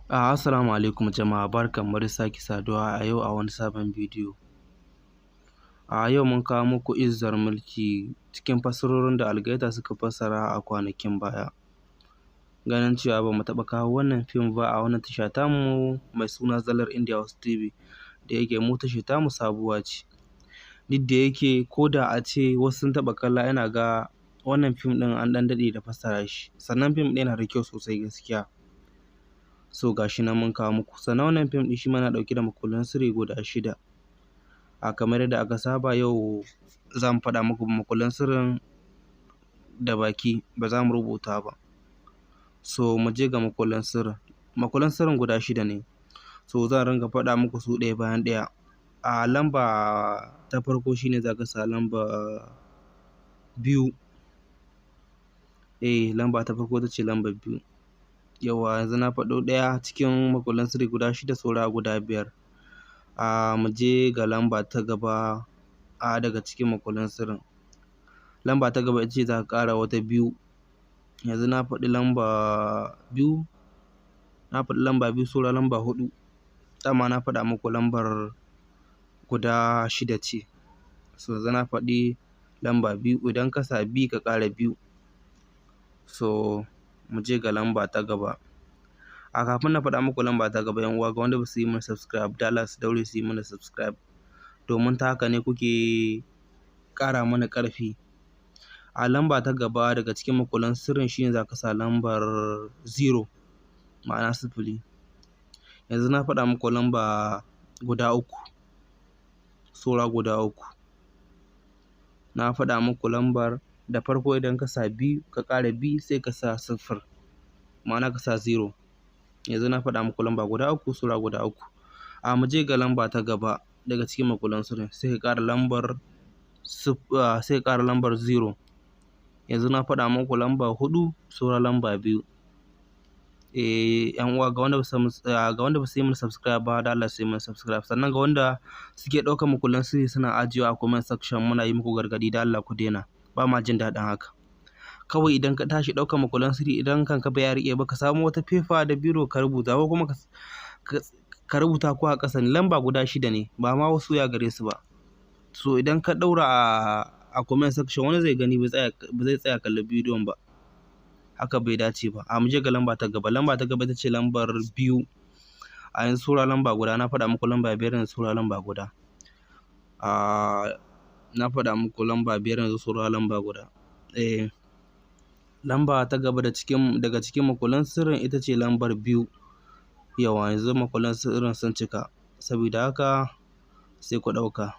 Assalamu alaikum jama'a, barkanmu da sake saduwa a yau a wani sabon bidiyo. A yau mun kawo muku Izzar Mulki cikin fassarorin da Algaita suka fassara a kwanakin baya. Ganin cewa ba mu taɓa kawo wannan fim ba a wannan tasha tamu mai suna Zallar Indiya Hausa TV, da yake mu tasha tamu sabuwa ce. Duk da yake ko da a ce wasu sun taɓa kalla, ina ga wannan fim ɗin an ɗan daɗe da fassara shi, sannan fim ɗin yana da kyau sosai gaskiya. So ga shi nan mun kawo muku. Sannan wannan fim ɗin shi ma yana ɗauke da makullan sirri guda 6. A kamar yadda aka saba, yau za mu faɗa muku makullan sirrin da baki, ba za mu rubuta ba. So mu je ga makullan sirrin. Makullan sirrin guda 6 ne. So zan ringa faɗa muku su ɗaya bayan ɗaya. A lamba ta farko shine za ka sa lamba 2. Lamba ta farko ita ce lamba 2. Yawwa, yanzu na faɗo ɗaya cikin makullan sirri guda 6, saura guda 5. Mu je ga lamba ta gaba daga cikin makullan sirrin. Lamba ta gaba ita ce za ka ƙara wata 2. Yanzu na faɗi lamba 2, saura lamba 4. Dama na faɗa muku lambar guda 6 ce. So yanzu na faɗi lamba 2, idan ka sa 2 ka ƙara 2. So mu je ga lamba ta gaba. Kafin na faɗa muku lamba ta gaba, 'yan uwa, ga wanda ba su yi mana subscribe, da Allah su daure su yi mana subscribe, domin ta haka ne kuke ƙara mana ƙarfi. A lamba ta gaba daga cikin makullan sirrin shine za ka sa lambar 0, ma'ana 0. Yanzu na faɗa muku lamba guda 3, saura guda 3. Na faɗa muku lambar da farko, idan ka sa 2 ka ƙara 2 sai ka sa 0, ma'ana ka sa 0. Yanzu na faɗa muku lamba guda 3, saura guda 3. Mu je ga lamba ta gaba daga cikin makullan sirrin, sai ka ƙara lambar 0. Yanzu na faɗa muku lamba 4, saura lamba 2. 'Yan uwa, ga wanda ba su yi mana subscribe ba, da Allah su yi mana subscribe. Sannan ga wanda suke ɗaukar makullan sirri suna ajiyewa a comment section, muna yi muku gargaɗi, da Allah ku daina, ba ma jin daɗin haka. Kawai idan ka tashi ɗaukar makullan sirri, idan kanka bai riƙe ba, ka samu wata fefa da biro ka rubuta, ko kuma ka rubuta ko a ƙasa ne. Lamba guda 6 ne, ba ma wasu ya gare su ba. So idan ka ɗaura a comment section, wani zai gani ba zai tsaya kallon bidiyon ba. Haka bai dace ba. Mu je ga lamba ta gaba. Lamba ta gaba ita ce lambar 2. Yanzu saura lamba guda. Na faɗa muku lamba 5, yanzu saura lamba guda. Na faɗa muku lamba 5, yanzu saura lamba guda. Lamba ta gaba daga cikin makullan sirrin ita ce lambar 2. Yawa, yanzu makullan sirrin sun cika, saboda haka sai ku ɗauka.